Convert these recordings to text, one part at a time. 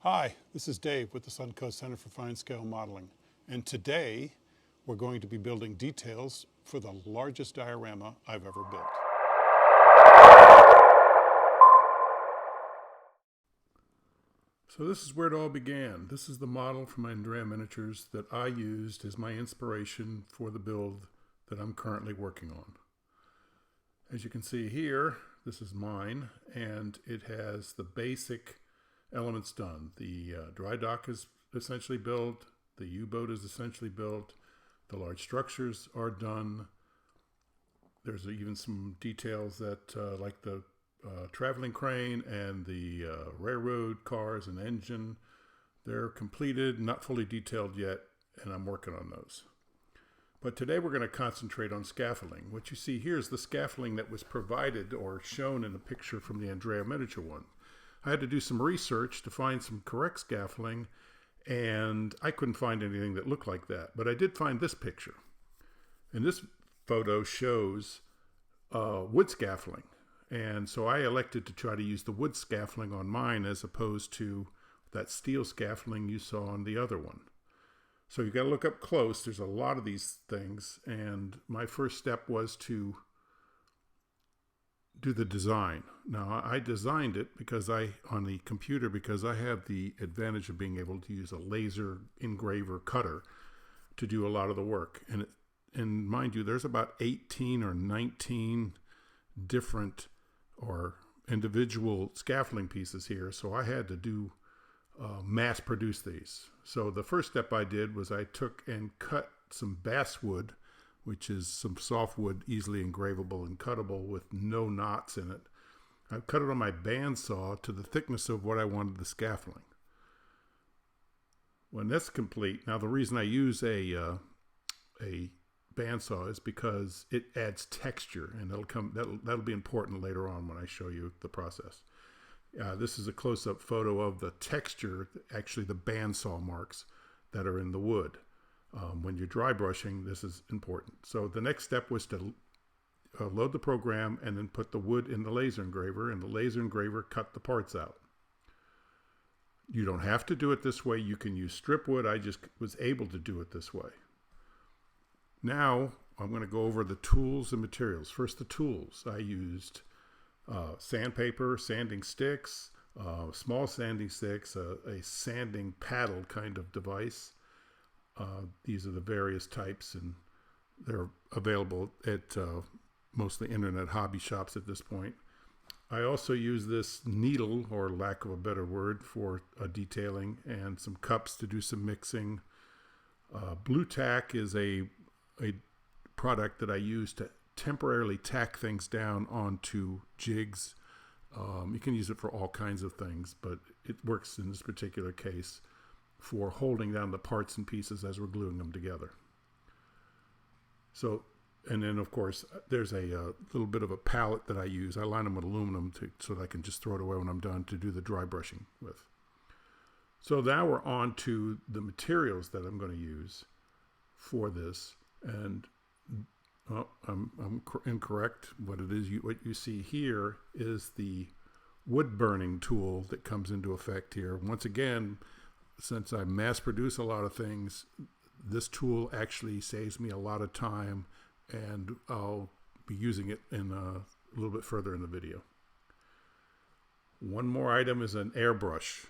Hi, this is Dave with the Suncoast Center for Fine Scale Modeling, and today we're going to be building details for the largest diorama I've ever built. So this is where it all began. This is the model from my Andrea miniatures that I used as my inspiration for the build that I'm currently working on. As you can see here, this is mine, and it has the basic elements done. The dry dock is essentially built, the U-boat is essentially built, the large structures are done. There's even some details that like the traveling crane and the railroad cars and engine, they're completed, not fully detailed yet, and I'm working on those. But today we're going to concentrate on scaffolding. What you see here is the scaffolding that was provided or shown in the picture from the Andrea miniature one. I had to do some research to find some correct scaffolding, and I couldn't find anything that looked like that. But I did find this picture. And this photo shows wood scaffolding. And so I elected to try to use the wood scaffolding on mine as opposed to that steel scaffolding you saw on the other one. So you've got to look up close. There's a lot of these things. And my first step was to do the design. Now, I designed it on the computer because I have the advantage of being able to use a laser engraver cutter to do a lot of the work. And mind you, there's about 18 or 19 different or individual scaffolding pieces here. So I had to do mass produce these. So the first step I did was I took and cut some basswood, which is some softwood, easily engravable and cuttable with no knots in it. I cut it on my bandsaw to the thickness of what I wanted the scaffolding. When that's complete, now the reason I use a bandsaw is because it adds texture, and that'll be important later on when I show you the process. This is a close-up photo of the texture, actually the bandsaw marks that are in the wood. When you're dry brushing, this is important. So the next step was to load the program and then put the wood in the laser engraver, and the laser engraver cut the parts out. You don't have to do it this way. You can use strip wood. I just was able to do it this way. Now I'm going to go over the tools and materials. First, the tools. I used sandpaper, sanding sticks, small sanding sticks, a sanding paddle kind of device. These are the various types, and they're available at most of the internet hobby shops at this point. I also use this needle, or lack of a better word, for detailing, and some cups to do some mixing. Blue tack is a product that I use to temporarily tack things down onto jigs. You can use it for all kinds of things, but it works in this particular case for holding down the parts and pieces as we're gluing them together. So, and then of course there's a little bit of a palette that I use. I line them with aluminum so that I can just throw it away when I'm done to do the dry brushing with. So now we're on to the materials that I'm going to use for this. And I'm incorrect. What you see here is the wood burning tool that comes into effect here. Once again, since I mass produce a lot of things, this tool actually saves me a lot of time, and I'll be using it in a little bit further in the video. One more item is an airbrush.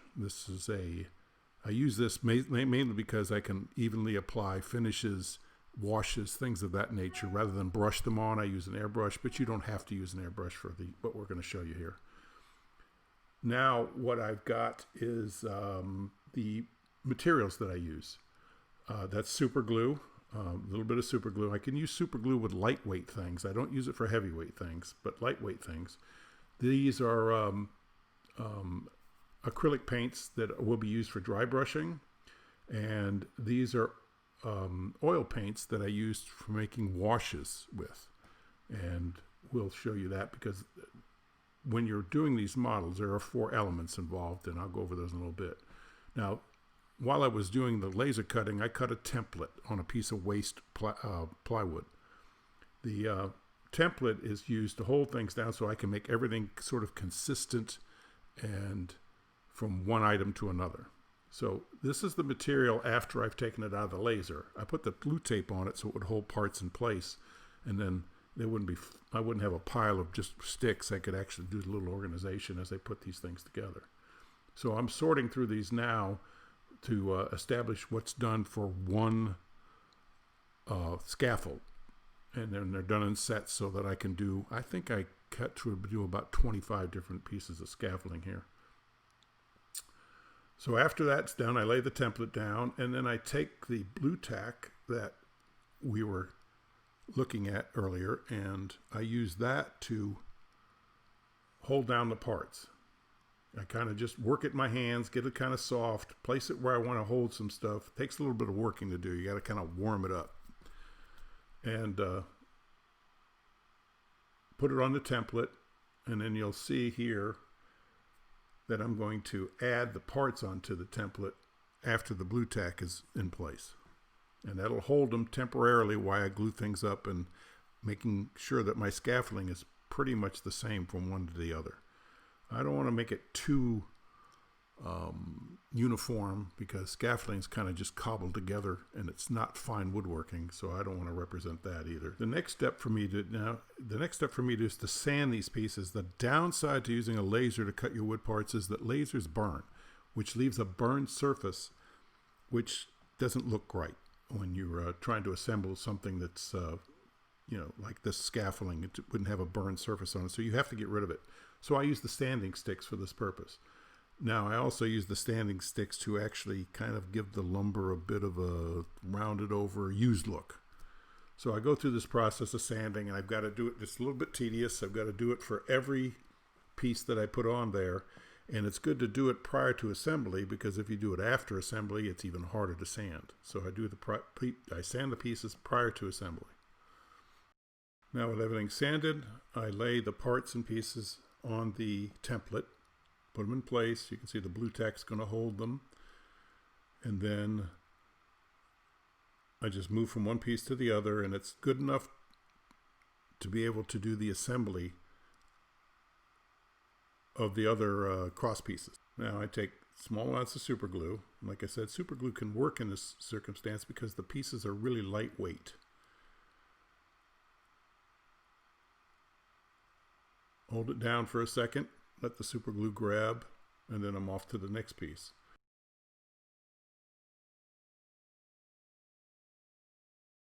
I use this mainly because I can evenly apply finishes, washes, things of that nature. Rather than brush them on, I use an airbrush, but you don't have to use an airbrush for what we're going to show you here. Now what I've got is the materials that I use. That's super glue, a little bit of super glue. I can use super glue with lightweight things. I don't use it for heavyweight things, but lightweight things. These are acrylic paints that will be used for dry brushing, and these are oil paints that I used for making washes with. And we'll show you that because when you're doing these models, there are 4 elements involved, and I'll go over those in a little bit. Now, while I was doing the laser cutting, I cut a template on a piece of waste plywood. The template is used to hold things down so I can make everything sort of consistent and from one item to another. So this is the material after I've taken it out of the laser. I put the glue tape on it so it would hold parts in place, and then I wouldn't have a pile of just sticks. I could actually do a little organization as I put these things together. So I'm sorting through these now to establish what's done for one scaffold. And then they're done in sets so that I can do, I think I do about 25 different pieces of scaffolding here. So after that's done, I lay the template down, and then I take the blue tack that we were looking at earlier, and I use that to hold down the parts. I kind of just work it in my hands, get it kind of soft, place it where I want to hold some stuff. It takes a little bit of working to do. You got to kind of warm it up. And put it on the template, and then you'll see here that I'm going to add the parts onto the template after the blue tack is in place. And that'll hold them temporarily while I glue things up and making sure that my scaffolding is pretty much the same from one to the other. I don't want to make it too uniform, because scaffolding is kind of just cobbled together and it's not fine woodworking, so I don't want to represent that either. The next step for me is to sand these pieces. The downside to using a laser to cut your wood parts is that lasers burn, which leaves a burned surface, which doesn't look right when you're trying to assemble something that's like this scaffolding. It wouldn't have a burned surface on it, so you have to get rid of it. So I use the sanding sticks for this purpose. Now, I also use the sanding sticks to actually kind of give the lumber a bit of a rounded over, used look. So I go through this process of sanding, and I've got to do it. It's a little bit tedious. I've got to do it for every piece that I put on there. And it's good to do it prior to assembly, because if you do it after assembly, it's even harder to sand. So I sand the pieces prior to assembly. Now, with everything sanded, I lay the parts and pieces on the template. Put them in place. You can see the blue tack's going to hold them. And then I just move from one piece to the other, and it's good enough to be able to do the assembly of the other cross pieces. Now I take small amounts of super glue. Like I said, super glue can work in this circumstance because the pieces are really lightweight. Hold it down for a second. Let the super glue grab, and then I'm off to the next piece.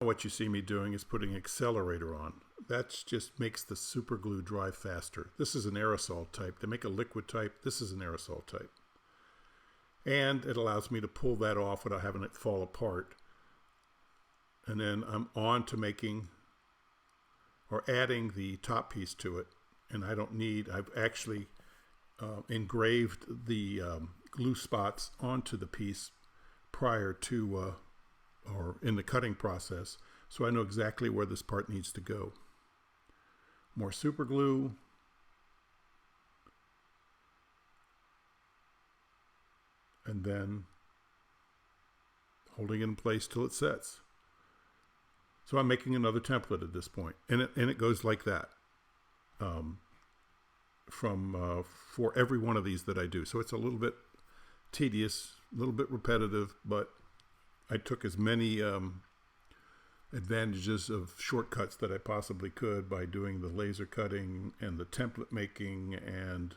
What you see me doing is putting accelerator on. That just makes the super glue dry faster. This is an aerosol type. They make a liquid type. This is an aerosol type. And it allows me to pull that off without having it fall apart. And then I'm on to making or adding the top piece to it. And I've actually engraved the glue spots onto the piece prior to or in the cutting process, so I know exactly where this part needs to go. More super glue. And then holding it in place till it sets. So I'm making another template at this point, and it goes like that. For every one of these that I do. So it's a little bit tedious, a little bit repetitive, but I took as many advantages of shortcuts that I possibly could by doing the laser cutting and the template making and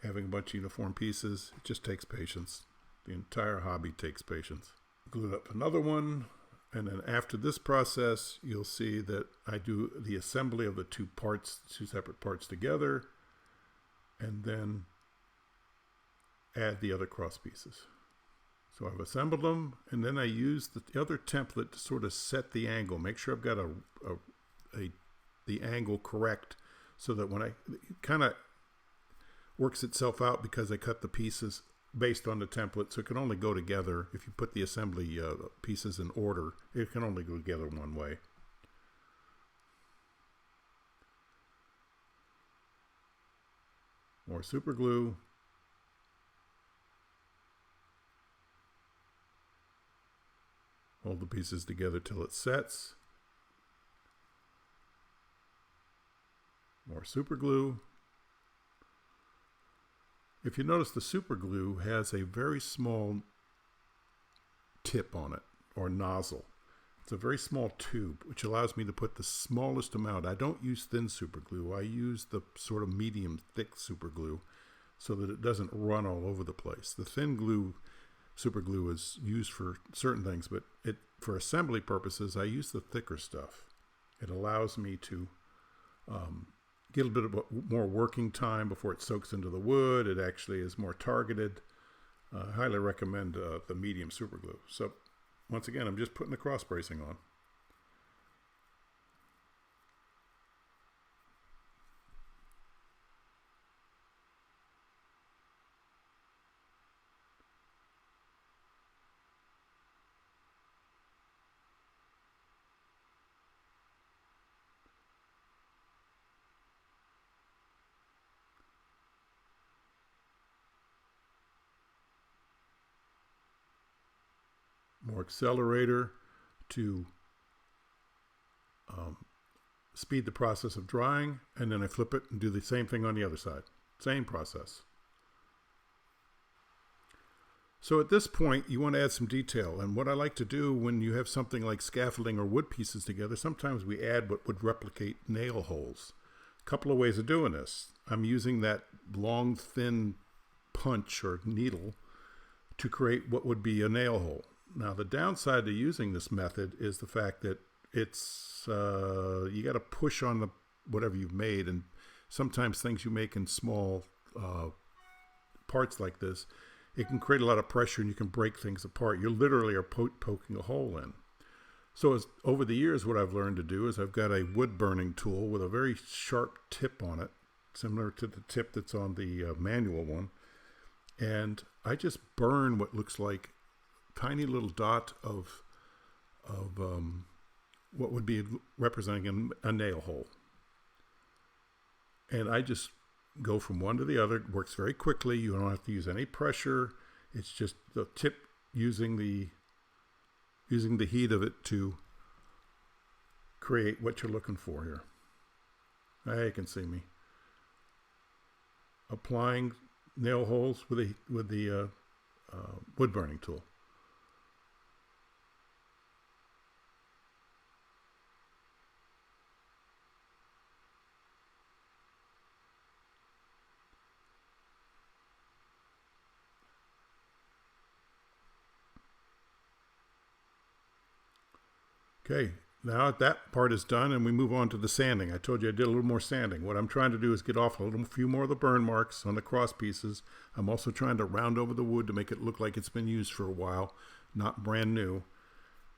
having a bunch of uniform pieces. It just takes patience. The entire hobby takes patience. Glued up another one, and then after this process, you'll see that I do the assembly of the two separate parts together, and then add the other cross pieces. So I've assembled them, and then I use the other template to sort of set the angle, make sure I've got the angle correct, so that when it kind of works itself out, because I cut the pieces based on the template, so it can only go together. If you put the assembly pieces in order, it can only go together one way. More super glue. Hold the pieces together till it sets. More super glue. If you notice, the super glue has a very small tip on it, or nozzle. It's a very small tube, which allows me to put the smallest amount. I don't use thin super glue. I use the sort of medium thick super glue so that it doesn't run all over the place. The thin glue, super glue, is used for certain things, but for assembly purposes, I use the thicker stuff. It allows me to get a bit of more working time before it soaks into the wood. It actually is more targeted. I highly recommend the medium super glue. So once again, I'm just putting the cross bracing on. More accelerator to speed the process of drying, and then I flip it and do the same thing on the other side. Same process. So at this point, you want to add some detail. And what I like to do when you have something like scaffolding or wood pieces together, sometimes we add what would replicate nail holes. A couple of ways of doing this. I'm using that long, thin punch or needle to create what would be a nail hole. Now, the downside to using this method is the fact that it's you got to push on the whatever you've made, and sometimes things you make in small parts like this, it can create a lot of pressure and you can break things apart. You literally are poking a hole in. So over the years, what I've learned to do is I've got a wood burning tool with a very sharp tip on it, similar to the tip that's on the manual one, and I just burn what looks like tiny little dot of what would be representing a nail hole. And I just go from one to the other. It works very quickly. You don't have to use any pressure. It's just the tip using the heat of it to create what you're looking for here. Now you can see me applying nail holes with the wood burning tool. Okay, now that part is done and we move on to the sanding. I told you I did a little more sanding. What I'm trying to do is get off a few more of the burn marks on the cross pieces. I'm also trying to round over the wood to make it look like it's been used for a while, not brand new.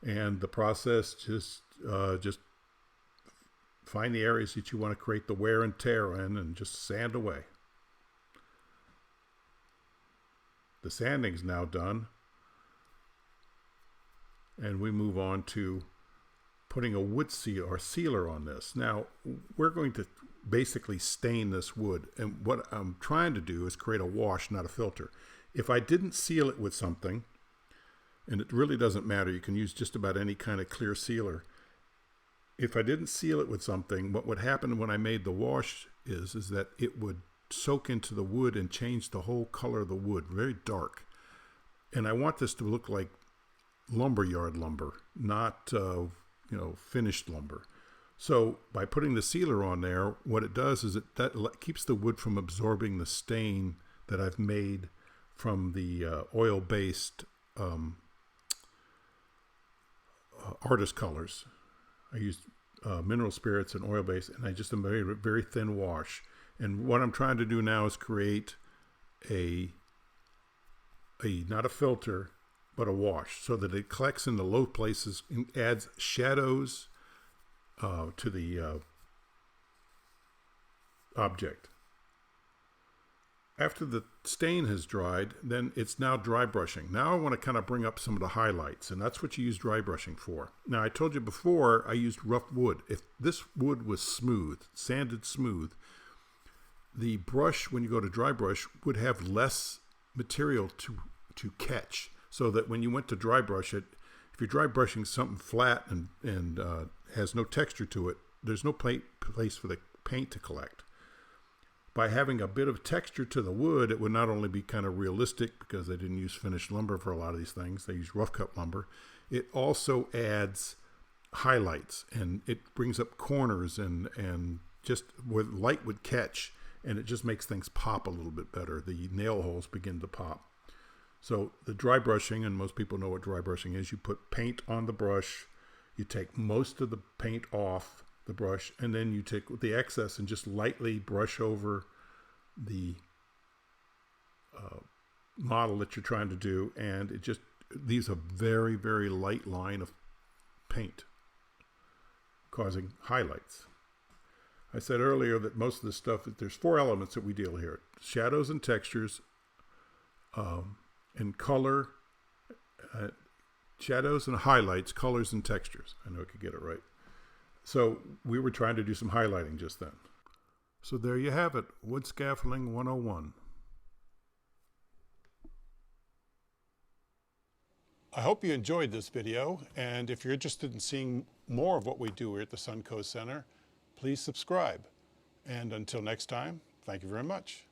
And the process, just find the areas that you want to create the wear and tear in and just sand away. The sanding's now done. And we move on to putting a wood seal or sealer on this. Now, we're going to basically stain this wood. And what I'm trying to do is create a wash, not a filter. If I didn't seal it with something, and it really doesn't matter, you can use just about any kind of clear sealer. If I didn't seal it with something, what would happen when I made the wash is that it would soak into the wood and change the whole color of the wood, very dark. And I want this to look like lumberyard lumber, not finished lumber. So by putting the sealer on there, what it does is that keeps the wood from absorbing the stain that I've made from the oil-based artist colors. I used mineral spirits and oil-based, and I just made a very thin wash. And what I'm trying to do now is create a not a filter, but a wash, so that it collects in the low places and adds shadows to the object. After the stain has dried, then it's now dry brushing. Now I want to kind of bring up some of the highlights, and that's what you use dry brushing for. Now, I told you before I used rough wood. If this wood was smooth, sanded smooth, the brush, when you go to dry brush, would have less material to catch. So that when you went to dry brush it, if you're dry brushing something flat and has no texture to it, there's no place for the paint to collect. by having a bit of texture to the wood, it would not only be kind of realistic because they didn't use finished lumber for a lot of these things, they use rough cut lumber. It also adds highlights, and it brings up corners and just where light would catch, and it just makes things pop a little bit better. The nail holes begin to pop. So the dry brushing, and most people know what dry brushing is, you put paint on the brush, you take most of the paint off the brush, and then you take the excess and just lightly brush over the model that you're trying to do, and it just leaves a very, very light line of paint, causing highlights. I said earlier that most of the stuff, there's 4 elements that we deal here: shadows and textures, and color, shadows and highlights, colors and textures. I know I could get it right. So we were trying to do some highlighting just then. So there you have it, Wood Scaffolding 101. I hope you enjoyed this video, and if you're interested in seeing more of what we do here at the Suncoast Center, please subscribe. And until next time, thank you very much.